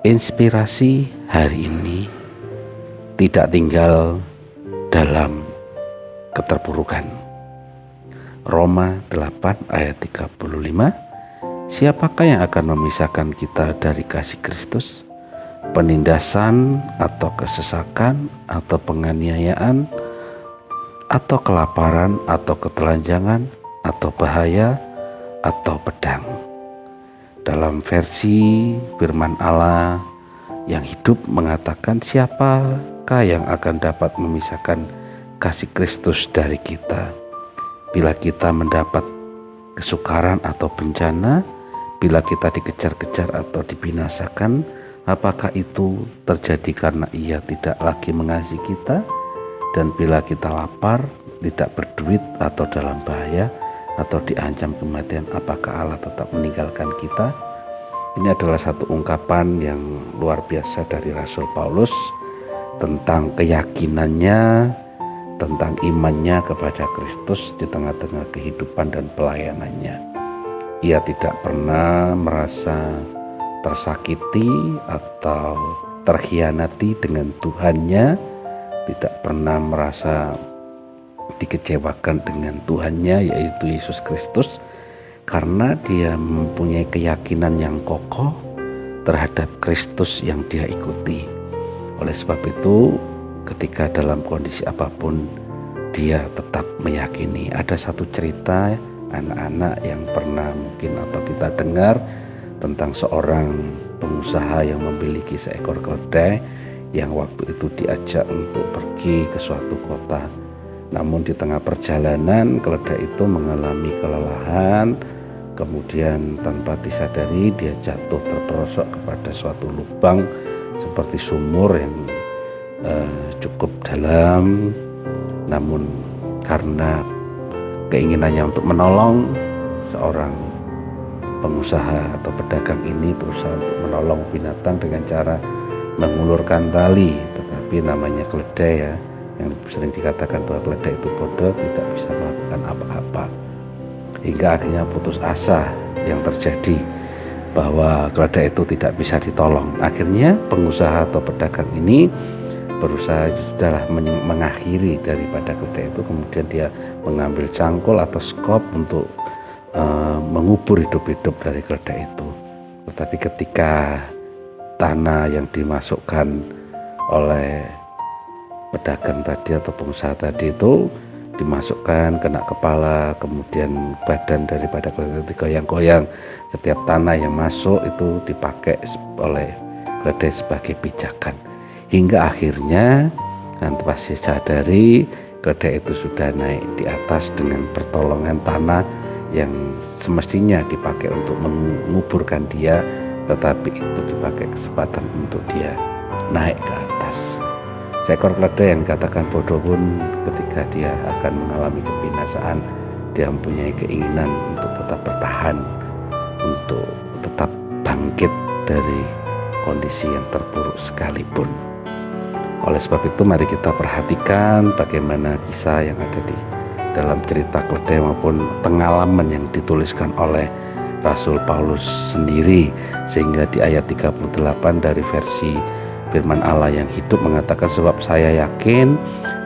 Inspirasi hari ini tidak tinggal dalam keterpurukan. Roma 8 ayat 35, siapakah yang akan memisahkan kita dari kasih Kristus? Penindasan atau kesesakan atau penganiayaan atau kelaparan atau ketelanjangan atau bahaya atau pedang. Dalam versi firman Allah yang hidup mengatakan, siapakah yang akan dapat memisahkan kasih Kristus dari kita? Bila kita mendapat kesukaran atau bencana, bila kita dikejar-kejar atau dibinasakan, apakah itu terjadi karena Ia tidak lagi mengasihi kita? Dan bila kita lapar, tidak berduit atau dalam bahaya atau diancam kematian, apakah Allah tetap meninggalkan kita? Ini adalah satu ungkapan yang luar biasa dari Rasul Paulus tentang keyakinannya, tentang imannya kepada Kristus di tengah-tengah kehidupan dan pelayanannya. Ia tidak pernah merasa tersakiti atau terkhianati dengan Tuhannya, tidak pernah merasa dikecewakan dengan Tuhannya, yaitu Yesus Kristus, karena dia mempunyai keyakinan yang kokoh terhadap Kristus yang dia ikuti. Oleh sebab itu, ketika dalam kondisi apapun, dia tetap meyakini. Ada satu cerita anak-anak yang pernah mungkin atau kita dengar tentang seorang pengusaha yang memiliki seekor keledai yang waktu itu diajak untuk pergi ke suatu kota. Namun di tengah perjalanan keledai itu mengalami kelelahan, kemudian tanpa disadari dia jatuh terperosok kepada suatu lubang seperti sumur yang cukup dalam. Namun karena keinginannya untuk menolong, seorang pengusaha atau pedagang ini berusaha untuk menolong binatang dengan cara mengulurkan tali, tetapi namanya keledai ya, yang sering dikatakan bahwa keledai itu bodoh, tidak bisa melakukan apa-apa. Hingga akhirnya putus asa yang terjadi bahwa keledai itu tidak bisa ditolong. Akhirnya pengusaha atau pedagang ini berusaha sudah mengakhiri daripada keledai itu. Kemudian dia mengambil cangkul atau skop untuk mengubur hidup-hidup dari keledai itu. Tetapi ketika tanah yang dimasukkan oleh pedagang tadi atau pengusaha tadi itu dimasukkan, kena kepala, kemudian badan daripada keledai itu goyang-goyang. Setiap tanah yang masuk itu dipakai oleh keledai sebagai pijakan. Hingga akhirnya tanpa disadari keledai itu sudah naik di atas dengan pertolongan tanah yang semestinya dipakai untuk menguburkan dia, tetapi itu dipakai kesempatan untuk dia naik ke atas. Seekor keledai yang dikatakan bodoh pun ketika dia akan mengalami kebinasaan, dia mempunyai keinginan untuk tetap bertahan, untuk tetap bangkit dari kondisi yang terpuruk sekalipun. Oleh sebab itu mari kita perhatikan bagaimana kisah yang ada di dalam cerita keledai maupun pengalaman yang dituliskan oleh Rasul Paulus sendiri, sehingga di ayat 38 dari versi firman Allah yang hidup mengatakan, sebab saya yakin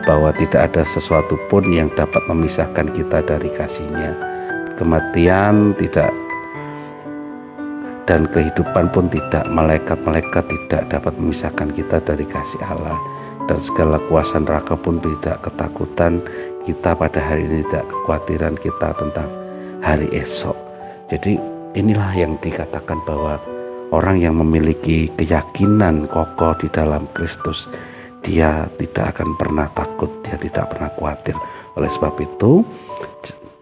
bahwa tidak ada sesuatu pun yang dapat memisahkan kita dari kasih-Nya. Kematian tidak dan kehidupan pun tidak, malaikat-malaikat tidak dapat memisahkan kita dari kasih Allah, dan segala kuasa neraka pun tidak ketakutan kita pada hari ini, tidak kekhawatiran kita tentang hari esok. Jadi inilah yang dikatakan bahwa orang yang memiliki keyakinan kokoh di dalam Kristus, dia tidak akan pernah takut, dia tidak pernah khawatir. Oleh sebab itu,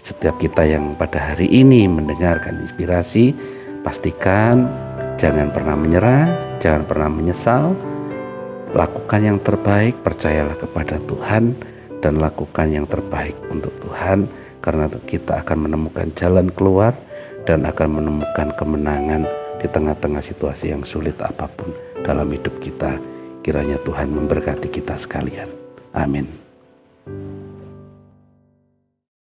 setiap kita yang pada hari ini mendengarkan inspirasi, pastikan jangan pernah menyerah, jangan pernah menyesal. Lakukan yang terbaik, percayalah kepada Tuhan, dan lakukan yang terbaik untuk Tuhan, karena kita akan menemukan jalan keluar dan akan menemukan kemenangan di tengah-tengah situasi yang sulit apapun dalam hidup kita. Kiranya Tuhan memberkati kita sekalian. Amin.